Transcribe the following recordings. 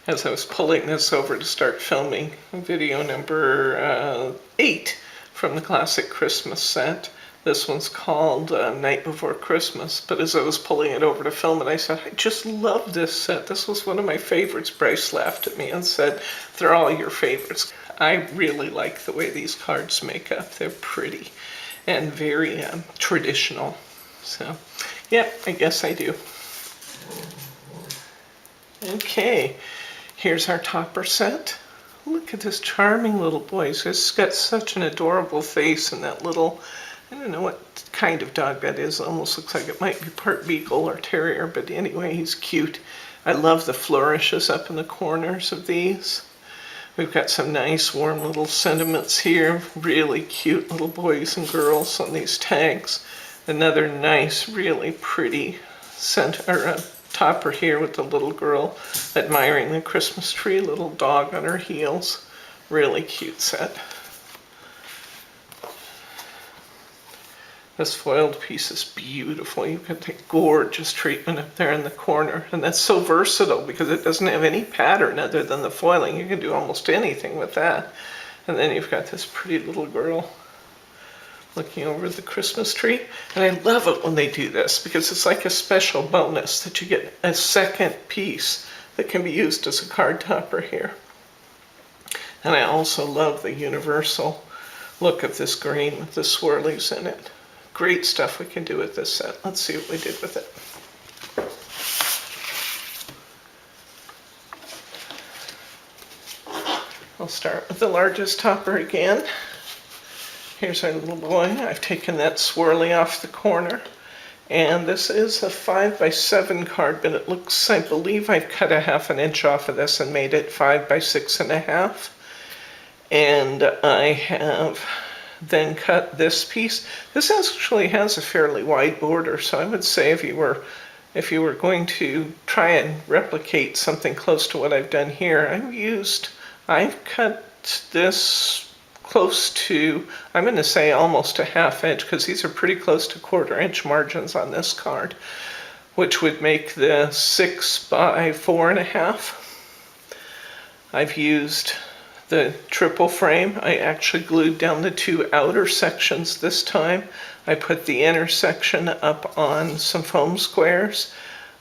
as I was pulling this over to start filming video number 8 from the Classic Christmas set. This one's called Night Before Christmas, but as I was pulling it over to film it, I said, I just love this set. This was one of my favorites. Bryce laughed at me and said, they're all your favorites. I really like the way these cards make up. They're pretty and very traditional. So, yeah, I guess I do. Okay. Here's our topper set. Look at this charming little boy. He's got such an adorable face and that little, I don't know what kind of dog that is. It almost looks like it might be part beagle or terrier, but anyway, he's cute. I love the flourishes up in the corners of these. We've got some nice warm little sentiments here. Really cute little boys and girls on these tags. Another nice, really pretty topper here with the little girl admiring the Christmas tree, little dog on her heels. Really cute set. This foiled piece is beautiful. You get the gorgeous treatment up there in the corner. And that's so versatile because it doesn't have any pattern other than the foiling. You can do almost anything with that. And then you've got this pretty little girl looking over the Christmas tree. And I love it when they do this because it's like a special bonus that you get a second piece that can be used as a card topper here. And I also love the universal look of this green with the swirlies in it. Great stuff we can do with this set. Let's see what we did with it. I'll start with the largest topper again. Here's our little boy. I've taken that swirly off the corner. And this is a 5x7 card, but it looks, I believe I've cut a ½ inch off of this and made it 5x6.5. And I have then cut this piece. This actually has a fairly wide border, so I would say if you were going to try and replicate something close to what I've done here, I've cut this close to, I'm going to say almost a ½ inch, because these are pretty close to 1/4 inch margins on this card, which would make the 6x4.5. I've used the triple frame. I actually glued down the 2 outer sections this time. I put the inner section up on some foam squares.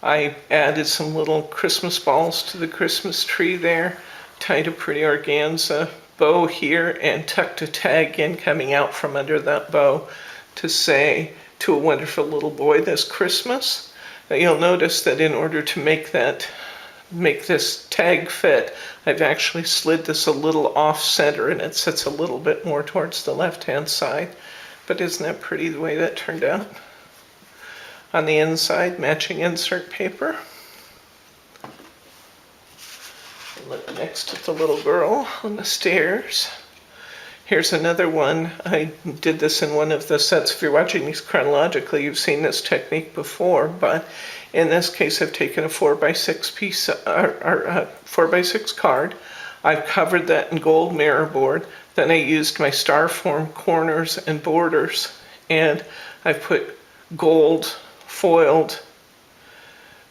I added some little Christmas balls to the Christmas tree there, tied a pretty organza bow here, and tucked a tag in coming out from under that bow to say, to a wonderful little boy this Christmas. Now you'll notice that in order to make this tag fit, I've actually slid this a little off center and it sits a little bit more towards the left-hand side. But isn't that pretty the way that turned out? On the inside, matching insert paper. Look next at the little girl on the stairs. Here's another one. I did this in one of the sets. If you're watching these chronologically, you've seen this technique before, but in this case, I've taken a 4x6 piece, or 4x6 card. I've covered that in gold mirror board. Then I used my star form corners and borders, and I've put gold foiled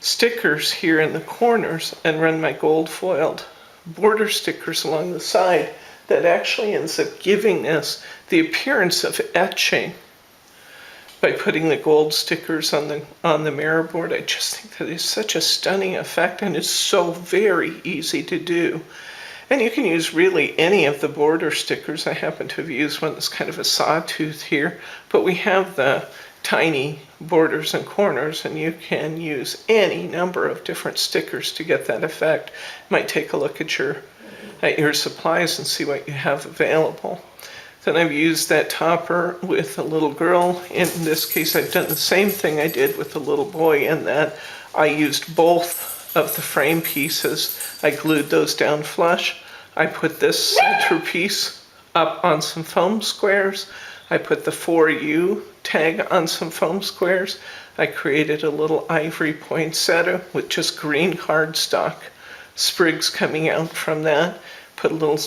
stickers here in the corners and run my gold foiled border stickers along the side. That actually ends up giving this the appearance of etching by putting the gold stickers on the mirror board. I just think that is such a stunning effect, and it's so very easy to do. And you can use really any of the border stickers. I happen to have used one that's kind of a sawtooth here, but we have the tiny borders and corners, and you can use any number of different stickers to get that effect. You might take a look at your supplies and see what you have available. Then I've used that topper with a little girl. In this case, I've done the same thing I did with the little boy in that I used both of the frame pieces. I glued those down flush. I put this center piece up on some foam squares. I put the For You tag on some foam squares. I created a little ivory poinsettia with just green cardstock sprigs coming out from that. Put a little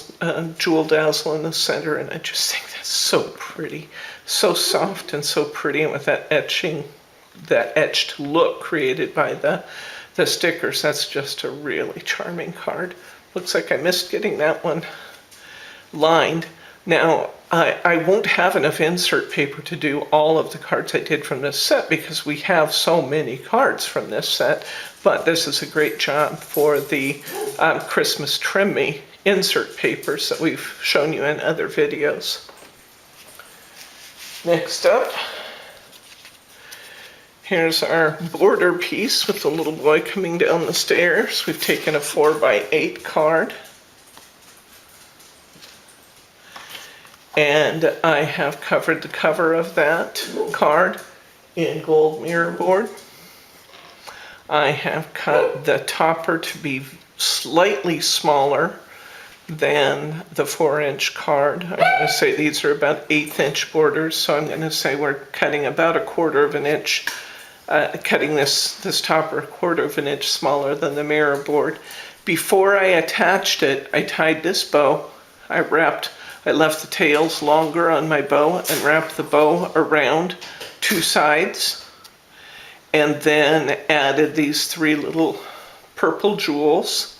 jewel dazzle in the center, and I just think that's so pretty. So soft and so pretty, and with that etched look created by the the stickers. That's just a really charming card. Looks like I missed getting that one lined. Now, I won't have enough insert paper to do all of the cards I did from this set because we have so many cards from this set, but this is a great job for the Christmas Trim Me insert papers that we've shown you in other videos. Next up, here's our border piece with the little boy coming down the stairs. We've taken a 4x8 card. And I have covered the cover of that card in gold mirror board. I have cut the topper to be slightly smaller than the 4-inch card. I'm going to say these are about 1/8 inch borders, so I'm going to say we're cutting about 1/4 of an inch, cutting this topper 1/4 of an inch smaller than the mirror board. Before I attached it, I tied this bow. I left the tails longer on my bow and wrapped the bow around 2 sides, and then added these 3 little purple jewels.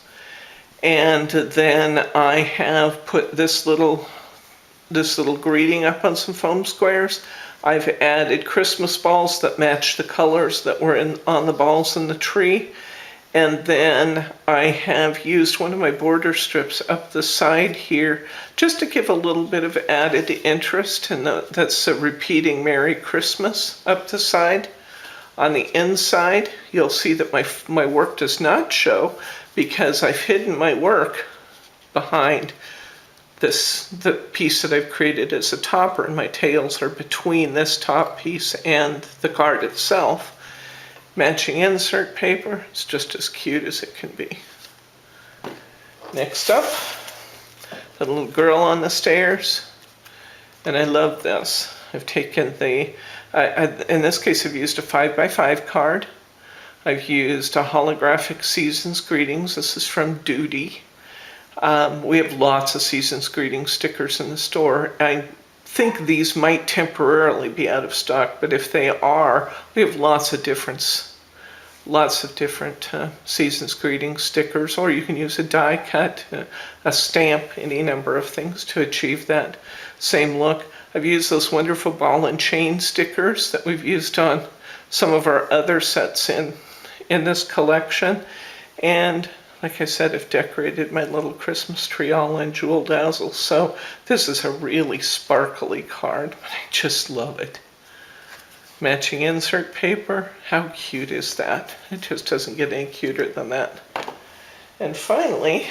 And then I have put this little greeting up on some foam squares. I've added Christmas balls that match the colors that were on the balls in the tree. And then I have used one of my border strips up the side here just to give a little bit of added interest, and that's a repeating Merry Christmas up the side. On the inside, you'll see that my work does not show because I've hidden my work behind the piece that I've created as a topper, and my tails are between this top piece and the card itself. Matching insert paper. It's just as cute as it can be. Next up, the little girl on the stairs. And I love this. I've taken in this case I've used a 5x5 card. I've used a holographic Season's Greetings. This is from Duty. We have lots of Season's Greetings stickers in the store. I think these might temporarily be out of stock, but if they are, we have lots of different Season's Greetings stickers, or you can use a die cut, a stamp, any number of things to achieve that same look. I've used those wonderful ball and chain stickers that we've used on some of our other sets in this collection, and like I said, I've decorated my little Christmas tree all in jewel dazzles. So this is a really sparkly card, but I just love it. Matching insert paper. How cute is that? It just doesn't get any cuter than that. And finally,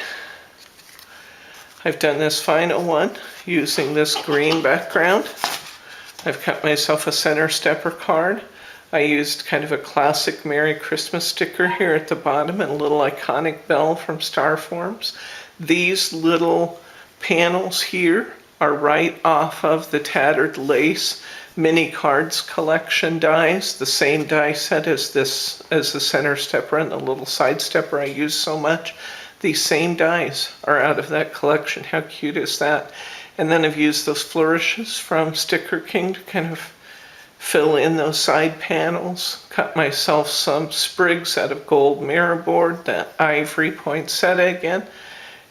I've done this final one using this green background. I've cut myself a center stepper card. I used kind of a classic Merry Christmas sticker here at the bottom and a little iconic bell from Starforms. These little panels here are right off of the Tattered Lace Mini Cards collection dies, the same die set as the center stepper and the little side stepper I use so much. These same dies are out of that collection. How cute is that? And then I've used those flourishes from Sticker King to kind of fill in those side panels. Cut myself some sprigs out of gold mirror board, that ivory poinsettia again.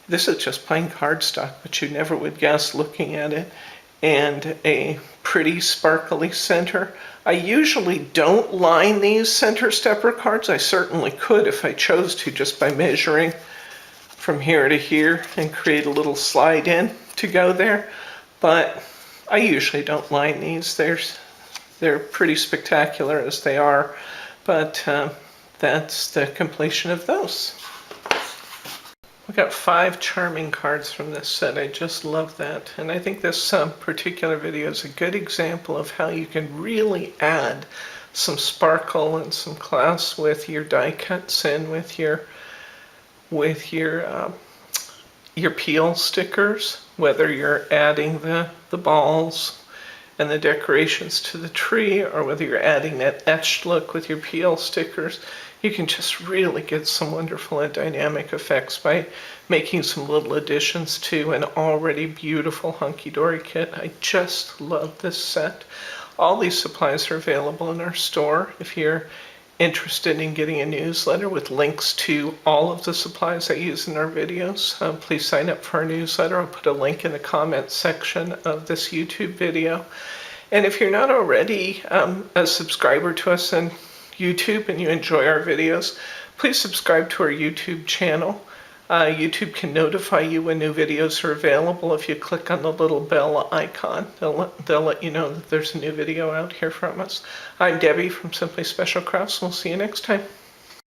This is just plain cardstock, but you never would guess looking at it. And a pretty sparkly center. I usually don't line these center stepper cards. I certainly could if I chose to, just by measuring from here to here and create a little slide in to go there. But I usually don't line these. They're pretty spectacular as they are, but that's the completion of those. We got 5 charming cards from this set. I just love that. And I think this particular video is a good example of how you can really add some sparkle and some class with your die cuts and with your peel stickers, whether you're adding the balls and the decorations to the tree, or whether you're adding that etched look with your peel stickers. You can just really get some wonderful and dynamic effects by making some little additions to an already beautiful Hunkydory kit. I just love this set. All these supplies are available in our store. If you're interested in getting a newsletter with links to all of the supplies I use in our videos, please sign up for our newsletter. I'll put a link in the comments section of this YouTube video. And if you're not already a subscriber to us on YouTube and you enjoy our videos, please subscribe to our YouTube channel. YouTube can notify you when new videos are available. If you click on the little bell icon, they'll let you know that there's a new video out here from us. I'm Debbie from Simply Special Crafts. We'll see you next time.